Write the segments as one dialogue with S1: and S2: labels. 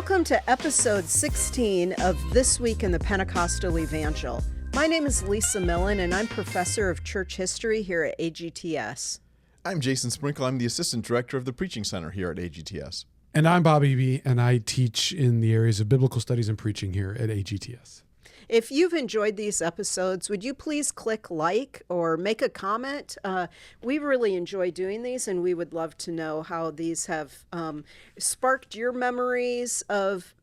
S1: Welcome to episode 16 of This Week in the Pentecostal Evangel. My name is Lisa Millen, and I'm professor of church history here at AGTS.
S2: I'm Jason Sprinkle. I'm the assistant director of the Preaching Center here at AGTS.
S3: And I'm Bobby B., and I teach in the areas of biblical studies and preaching here at AGTS.
S1: If you've enjoyed these episodes, would you please click like or make a comment? We really enjoy doing these, and we would love to know how these have sparked your memories of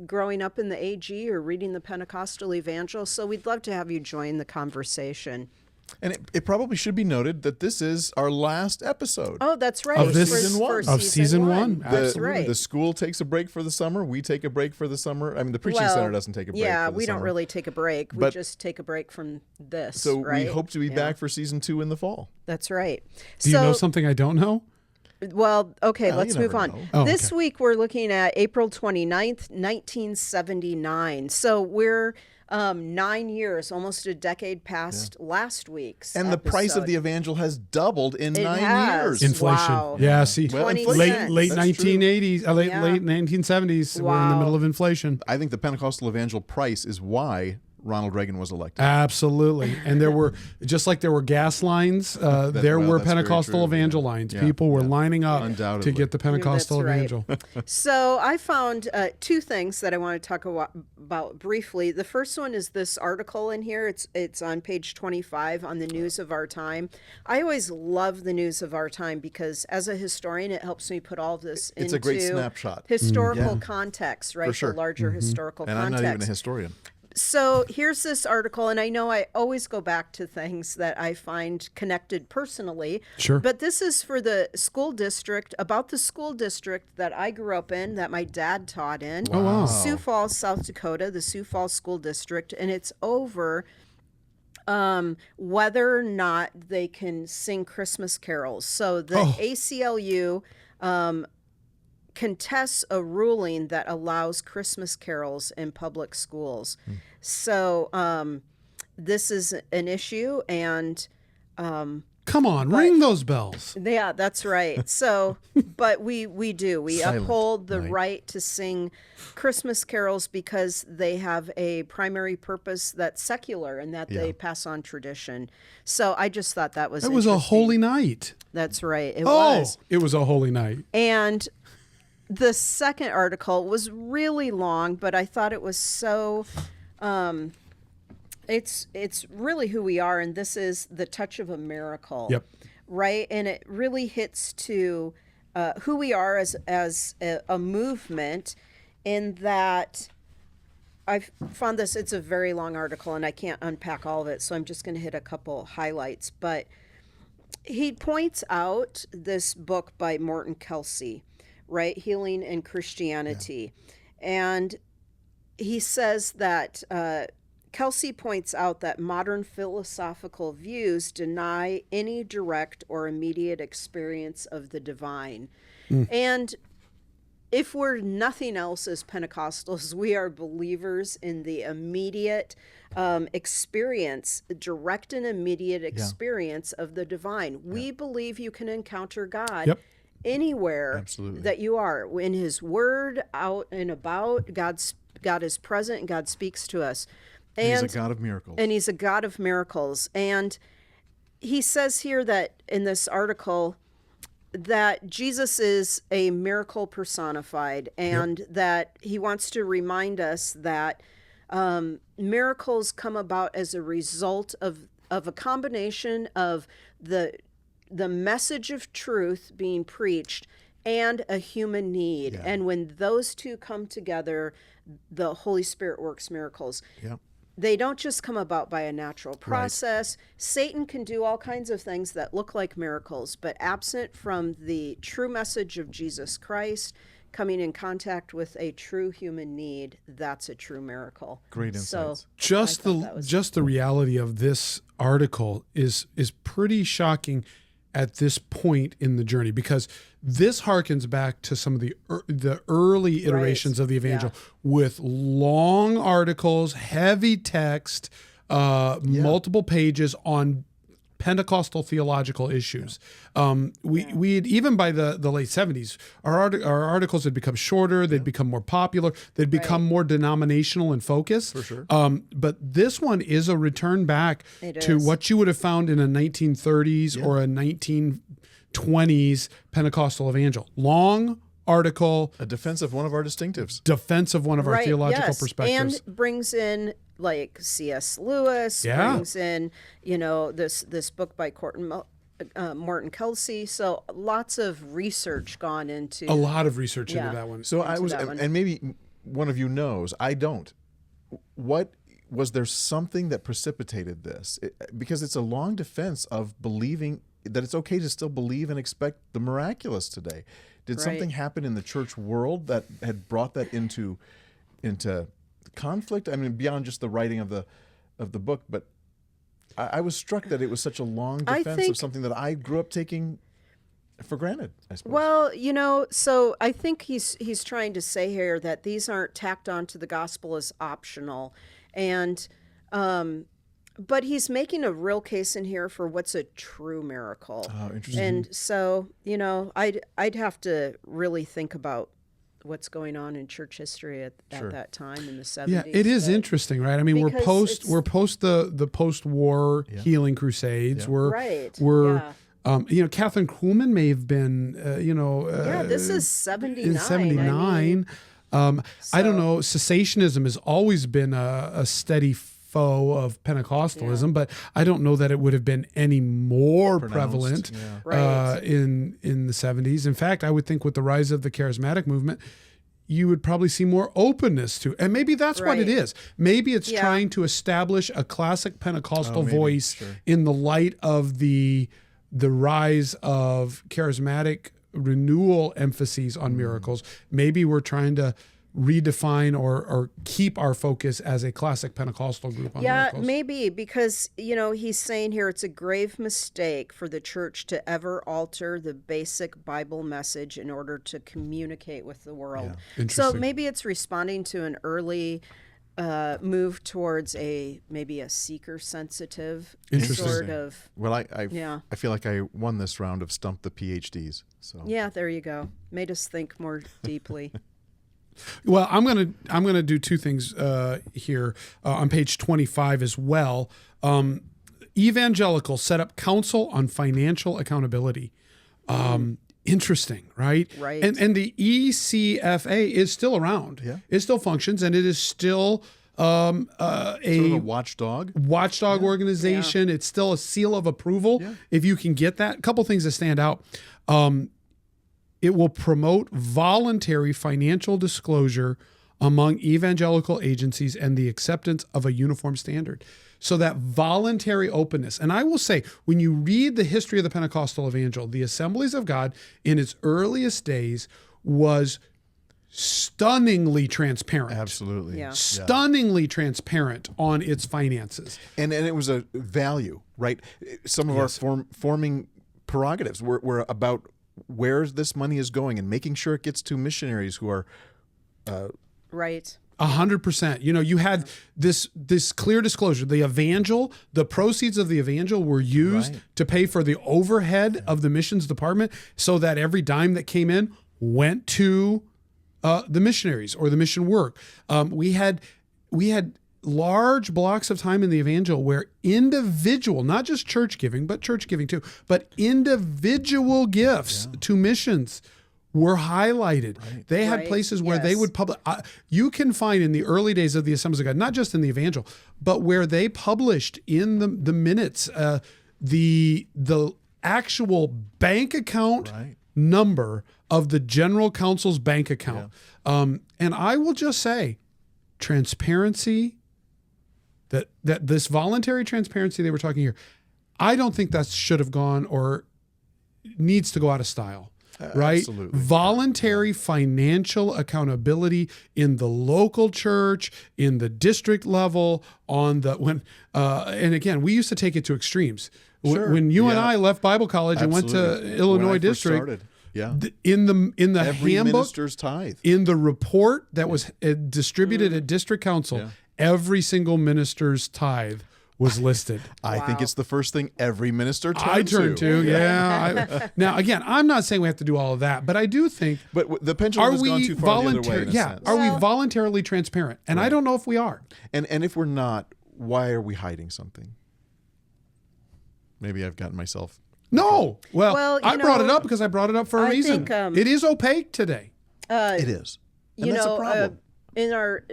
S1: growing up in the AG or reading the Pentecostal Evangel. So we'd love to have you join the conversation.
S2: And it probably should be noted that this is our last episode.
S1: Oh, that's right.
S3: Of this
S2: season one.
S3: Of season one.
S1: That's
S2: The,
S1: right.
S2: The school takes a break for the summer. We take a break for the summer. I mean, the Preaching Center doesn't take a break
S1: Yeah,
S2: for the
S1: we
S2: summer.
S1: don't really take a break. We just take a break from this,
S2: So
S1: right?
S2: we hope to be back for season 2 in the fall.
S1: That's right.
S3: Do you know something I don't know?
S1: Well, okay,
S2: Well,
S1: let's
S2: you
S1: move
S2: never
S1: on.
S2: know.
S3: Oh,
S1: This
S3: okay.
S1: week we're looking at April 29th, 1979. So we're 9 years, almost a decade past last week's
S2: And the price of
S1: episode.
S2: the Evangel has doubled in
S1: It
S2: 9
S1: has.
S2: years.
S3: Inflation.
S1: Wow.
S3: Yeah, see,
S2: Well,
S1: 20
S2: inflation.
S1: cents.
S3: late
S2: That's true.
S3: 1980s, late
S1: Yeah.
S3: 1970s. We're in the
S1: Wow.
S3: middle of inflation.
S2: I think the Pentecostal Evangel price is why Ronald Reagan was elected.
S3: Absolutely. And there were, just like there were gas lines, there
S2: well,
S3: were
S2: that's very
S3: Pentecostal
S2: true,
S3: Evangel
S2: yeah.
S3: lines.
S2: Yeah,
S3: People were
S2: yeah.
S3: lining up
S2: Undoubtedly.
S3: to get the Pentecostal
S1: That's right.
S3: Evangel.
S1: So I found two things that I want to talk about briefly. The first one is this article in here. It's on page 25 on the news of our time. I always love the news of our time because as a historian, it helps me put all of this
S2: It's
S1: into
S2: a great snapshot.
S1: historical
S2: Yeah.
S1: context, right?
S2: For sure.
S1: The larger historical
S2: And I'm
S1: context.
S2: not even a historian.
S1: So here's this article, and I know I always go back to things that I find connected personally.
S3: Sure.
S1: But this is for the school district, about the school district that I grew up in, that my dad taught in.
S3: Oh, wow.
S1: Sioux Falls, South Dakota, the Sioux Falls School District, and it's over whether or not they can sing Christmas carols. So the ACLU contests a ruling that allows Christmas carols in public schools. So this is an issue, and
S3: Come on, ring those bells.
S1: yeah, that's right. So, but we do. We
S2: Silent
S1: uphold the
S2: night.
S1: right to sing Christmas carols because they have a primary purpose that's secular and that they pass on tradition. So I just thought that was
S3: It was a
S1: interesting.
S3: holy night.
S1: That's right. It
S3: Oh,
S1: was.
S3: it was a holy night.
S1: And the second article was really long, but I thought it was so it's really who we are, and this is the touch of a miracle.
S3: Yep.
S1: Right? And it really hits to who we are as a movement, in that I've found this, it's a very long article and I can't unpack all of it, so I'm just going to hit a couple highlights. But he points out this book by Morton Kelsey, right? Healing and Christianity. And he says that Kelsey points out that modern philosophical views deny any direct or immediate experience of the divine. And if we're nothing else as Pentecostals, we are believers in the immediate experience, direct and immediate experience of the divine. We believe you can encounter God anywhere
S2: Absolutely.
S1: that you are. In His Word, out and about, God is present and God speaks to us.
S2: He's a God of miracles.
S1: And He's a God of miracles. And he says here that in this article that Jesus is a miracle personified, and that he wants to remind us that miracles come about as a result of a combination of the message of truth being preached and a human need.
S2: Yeah.
S1: And when those two come together, the Holy Spirit works miracles.
S2: Yeah.
S1: They don't just come about by a natural process. Right. Satan can do all kinds of things that look like miracles, but absent from the true message of Jesus Christ, coming in contact with a true human need, that's a true miracle.
S2: Great insights.
S1: So
S3: Just the reality of this article is pretty shocking at this point in the journey, because this harkens back to some of the early iterations of the Evangel with long articles, heavy text, multiple pages on Pentecostal theological issues. We had, even by the late 70s, our articles had become shorter, they'd become more popular, they'd become more denominational in focus.
S2: For sure.
S3: But this one is a return back
S1: It
S3: to
S1: is.
S3: what you would have found in a 1930s or a 1920s Pentecostal Evangel. Long article,
S2: A defense of one of our distinctives.
S3: defense of one of our
S1: Right,
S3: theological
S1: yes.
S3: perspectives.
S1: And brings in like C.S. Lewis,
S3: Yeah.
S1: brings in, this book by Morton Kelsey. So lots of research gone into
S3: A lot of research into
S1: Yeah.
S3: that one.
S2: So I
S1: into
S2: was,
S1: that one.
S2: and maybe one of you knows, I don't. What was there something that precipitated this? Because it's a long defense of believing that it's okay to still believe and expect the miraculous today. Did
S1: Right.
S2: something happen in the church world that had brought that into conflict? I mean, beyond just the writing of the book, but I was struck that it was such a long
S1: I
S2: defense of
S1: think-
S2: something that I grew up taking for granted, I suppose.
S1: Well, so I think he's trying to say here that these aren't tacked onto the gospel as optional, and but he's making a real case in here for what's a true miracle.
S2: Oh, interesting.
S1: And so I'd have to really think about what's going on in church history at
S2: Sure.
S1: that time in the 70s.
S3: Yeah, it is
S1: but-
S3: interesting, right? I mean,
S1: Because
S3: we're post the post-war healing crusades.
S2: Yeah.
S3: We're Catherine Kuhlman may have been
S1: Yeah, this is 79.
S3: in 79. I don't know. Cessationism has always been a steady foe of Pentecostalism, but I don't know that it would have been any more
S2: Pronounced,
S3: prevalent
S2: yeah.
S1: Right.
S3: in the 70s. In fact, I would think with the rise of the charismatic movement, you would probably see more openness to, and maybe that's what it
S1: Right.
S3: is. Maybe it's
S1: Yeah.
S3: trying to establish a classic Pentecostal
S2: maybe,
S3: voice
S2: sure.
S3: in the light of the rise of charismatic renewal emphases on miracles. Maybe we're trying to redefine or keep our focus as a classic Pentecostal group on
S1: Yeah,
S3: miracles.
S1: maybe because he's saying here it's a grave mistake for the church to ever alter the basic Bible message in order to communicate with the world. So
S3: Interesting.
S1: maybe it's responding to an early move towards maybe a seeker sensitive
S3: Interesting.
S1: sort of.
S2: Well, I
S1: Yeah.
S2: I feel like I won this round of Stump the PhDs. So
S1: Yeah, there you go. Made us think more deeply.
S3: Well, I'm gonna do two things here on page 25 as well. Evangelical set up council on financial accountability. Interesting, right?
S1: Right.
S3: And the ECFA is still around.
S2: Yeah.
S3: It still functions, and it is still
S2: sort of a watchdog.
S3: watchdog organization. It's still a seal of approval.
S2: Yeah.
S3: If you can get that, a couple things that stand out. It will promote voluntary financial disclosure among evangelical agencies and the acceptance of a uniform standard. So that voluntary openness. And I will say, when you read the history of the Pentecostal Evangel, the Assemblies of God in its earliest days was stunningly transparent.
S2: Absolutely.
S1: Yeah.
S3: Stunningly transparent on its finances.
S2: And it was a value, right? Some of our forming prerogatives were about where this money is going and making sure it gets to missionaries who are
S1: Right.
S3: 100%. You had this clear disclosure. The evangel, the proceeds of the evangel were used
S2: Right.
S3: to pay for the overhead of the missions department, so that every dime that came in went to the missionaries or the mission work. We had large blocks of time in the evangel where individual, not just church giving, but church giving too, but individual gifts to missions were highlighted. They had
S1: Right.
S3: places where they
S1: Yes.
S3: would publish. You can find in the early days of the Assemblies of God, not just in the Evangel, but where they published in the minutes the actual bank account
S2: Right.
S3: number of the General Council's bank account. And I will just say, transparency. That this voluntary transparency they were talking here, I don't think that should have gone or needs to go out of style. Right?
S2: Absolutely.
S3: Voluntary financial accountability in the local church, in the district level, and again, we used to take it to extremes.
S2: Sure.
S3: When you and
S2: Yeah.
S3: I left Bible college and went
S2: Absolutely.
S3: to Illinois
S2: When I first
S3: district,
S2: started. Yeah.
S3: in the
S2: Every
S3: handbook,
S2: minister's tithe.
S3: in the report that was distributed at district council, every single minister's tithe was listed.
S2: I think
S1: Wow.
S2: it's the first thing every minister turns
S3: I turn to, yeah. Now, again, I'm not saying we have to do all of that, but I do think,
S2: But the pendulum has gone too far the other way, in a sense.
S3: are we
S1: Well-
S3: voluntarily transparent? And I don't know if we are.
S2: And if we're not, why are we hiding something? Maybe I've gotten myself...
S3: No. Well,
S1: Well,
S3: I
S1: you
S3: brought it
S1: know,
S3: up because I brought it up for a
S1: I
S3: reason.
S1: think,
S3: It is opaque today.
S2: It is. And
S1: You
S2: that's
S1: know,
S2: a problem.
S1: in our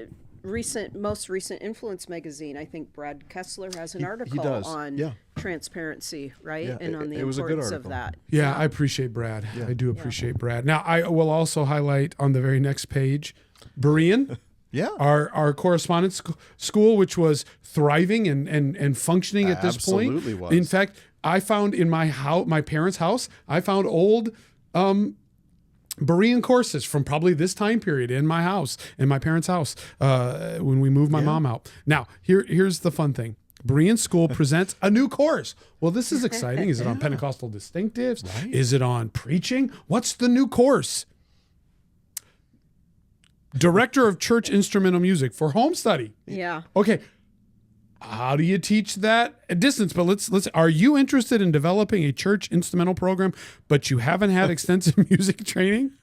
S1: most recent Influence magazine, I think Brad Kessler has an article
S2: does.
S1: on
S2: Yeah.
S1: transparency, right?
S2: Yeah,
S1: and on the
S2: it was a good
S1: importance of
S2: article.
S1: that.
S3: Yeah, I appreciate Brad. I do appreciate Brad. Now, I will also highlight on the very next page, Berean.
S2: Yeah.
S3: Our correspondence school, which was thriving and functioning at this point.
S2: Absolutely was.
S3: In fact, I found in my house, my parents' house, I found old Berean courses from probably this time period in my house, in my parents' house, when we moved my mom out. Now, here's the fun thing. Berean School presents a new course. Well, this is exciting. Is it on Pentecostal distinctives?
S2: Right.
S3: Is it on preaching? What's the new course? Director of Church Instrumental Music for Home Study.
S1: Yeah.
S3: Okay. How do you teach that at distance? But let's are you interested in developing a church instrumental program, but you haven't had extensive music training?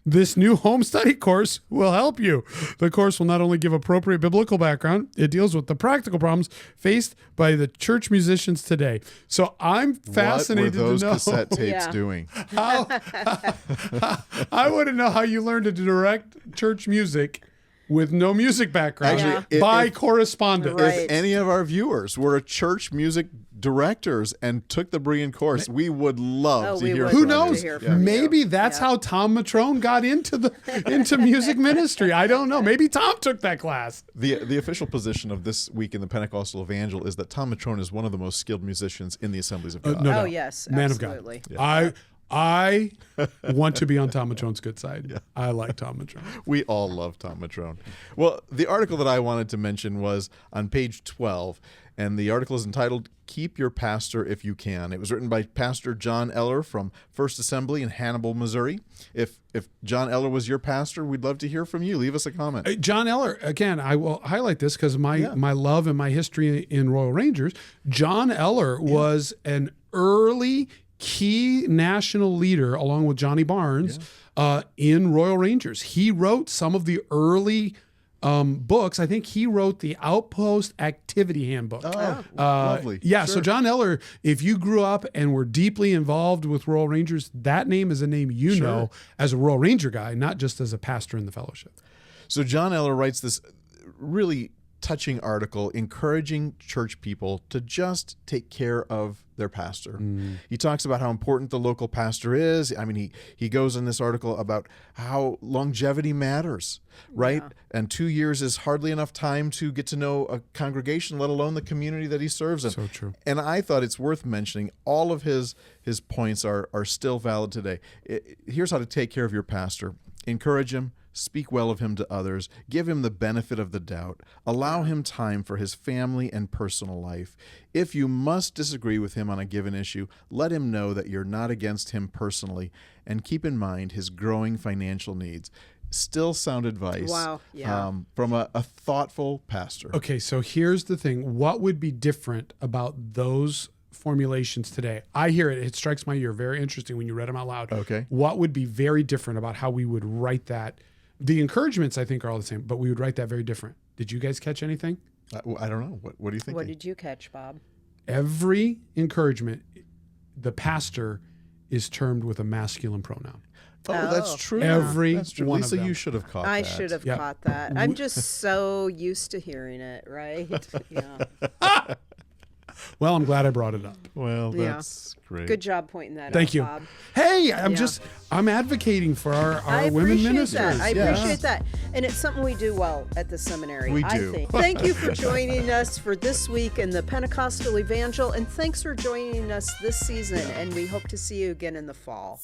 S3: This new home study course will help you. The course will not only give appropriate biblical background, it deals with the practical problems faced by the church musicians today. So I'm fascinated
S2: what were those
S3: to know.
S2: cassette tapes
S1: Yeah.
S2: doing?
S3: I want to know how you learn to direct church music with no music background
S2: Actually,
S3: by
S2: if-
S3: correspondence.
S1: Right.
S2: If any of our viewers were church music directors and took the Berean course, we would love to
S1: we
S2: hear
S1: would.
S2: from
S3: Who
S2: you.
S1: love to
S3: knows?
S1: hear from you.
S3: Maybe that's how Tom Matrone got into music ministry. I don't know. Maybe Tom took that class.
S2: The official position of this week in the Pentecostal Evangel is that Tom Matrone is one of the most skilled musicians in the Assemblies of God.
S3: No
S1: Oh,
S3: doubt.
S1: yes,
S3: Man
S1: absolutely.
S3: of God. I want to be on Tom Matrone's good side. I like Tom Matrone.
S2: We all love Tom Matrone. Well, the article that I wanted to mention was on page 12, and the article is entitled Keep Your Pastor If You Can. It was written by Pastor John Eller from First Assembly in Hannibal, Missouri. If John Eller was your pastor, we'd love to hear from you. Leave us a comment.
S3: John Eller, again, I will highlight this because my love and my history in Royal Rangers. John Eller was an early key national leader, along with Johnny Barnes, in Royal Rangers. He wrote some of the early books. I think he wrote the Outpost Activity Handbook.
S2: Oh, lovely.
S3: Yeah,
S2: Sure.
S3: so John Eller, if you grew up and were deeply involved with Royal Rangers, that name is a name you know as a Royal Ranger guy, not just as a pastor in the fellowship.
S2: So John Eller writes this really touching article encouraging church people to just take care of their pastor. He talks about how important the local pastor is. I mean, he goes in this article about how longevity matters, right? And 2 years is hardly enough time to get to know a congregation, let alone the community that he serves in.
S3: So true.
S2: And I thought it's worth mentioning. All of his points are still valid today. Here's how to take care of your pastor. Encourage him. Speak well of him to others. Give him the benefit of the doubt. Allow him time for his family and personal life. If you must disagree with him on a given issue, let him know that you're not against him personally, and keep in mind his growing financial needs. Still sound advice.
S1: Wow, yeah.
S2: From a thoughtful pastor.
S3: Okay, so here's the thing. What would be different about those formulations today? I hear it. It strikes my ear. Very interesting when you read them out loud.
S2: Okay.
S3: What would be very different about how we would write that? The encouragements, I think, are all the same, but we would write that very different. Did you guys catch anything?
S2: I don't know. What do you think?
S1: What did you catch, Bob?
S3: Every encouragement, the pastor is termed with a masculine pronoun.
S2: Oh, that's true.
S3: Every
S2: That's true.
S3: one of
S2: Lisa,
S3: them.
S2: you should have caught
S1: I
S2: that.
S1: should have
S3: Yeah.
S1: caught that. I'm just so used to hearing it, right? Yeah.
S3: Well, I'm glad I brought it up.
S2: Well,
S1: Yeah.
S2: that's great.
S1: Good job pointing that out,
S3: Thank you.
S1: Bob.
S3: Hey,
S1: Yeah.
S3: I'm advocating for our
S1: I
S3: women
S1: appreciate
S3: ministers.
S1: that. I
S2: Yeah.
S1: appreciate that. And it's something we do well at the seminary,
S2: We
S1: I
S2: do.
S1: think. Thank you for joining us for this week in the Pentecostal Evangel, and thanks for joining us this season, and we hope to see you again in the fall.